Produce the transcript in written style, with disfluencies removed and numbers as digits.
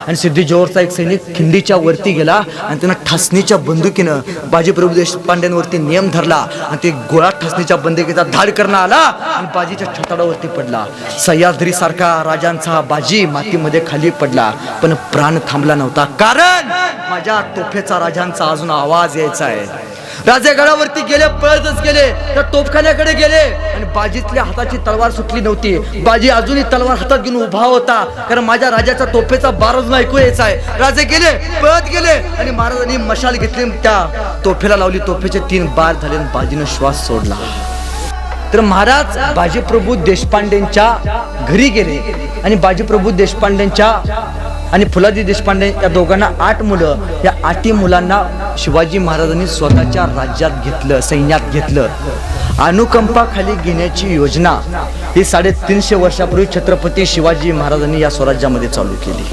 आणि सिद्धी जोहरचा एक सैनिक खिंडीच्या वरती गेला आणि त्यानं ठसणीच्या बंदुकीनं बाजीप्रभू देशपांड्यांवरती नियम धरला आणि ते गोळा ठसणीच्या बंदुकीचा धाड करण्यात आला आणि बाजीच्या छताडावरती पडला. सह्याद्री सारखा राजांचा बाजी मातीमध्ये खाली पडला, पण प्राण थांबला नव्हता, कारण माझ्या तोफेचा राजांचा अजून आवाज यायचा आहे. राजे गडावरती गेले, पळतच गेले, त्या तोफखान्याकडे गेले आणि बाजीतल्या हाताची तलवार सुटली नव्हती. बाजी अजूनही तलवार हातात घेऊन उभा होता, कारण माझ्या राजाचा तोफेचा बार अजून ऐकू यायचा आहे. राजे गेले, पळत गेले आणि महाराजांनी मशाल घेतली, त्या तोफेला लावली. तोफेचे 3 बार झाले आणि बाजीनं श्वास सोडला. तर महाराज बाजीप्रभू देशपांडेंच्या घरी गेले आणि बाजीप्रभू देशपांडेंच्या आणि फुलाजी देशपांडे या दोघांना 8 मुलं. या 8 मुलांना शिवाजी महाराजांनी स्वतःच्या राज्यात घेतलं, सैन्यात घेतलं. अनुकंपाखाली घेण्याची योजना ही 350 वर्षापूर्वी छत्रपती शिवाजी महाराजांनी या स्वराज्यामध्ये चालू केली.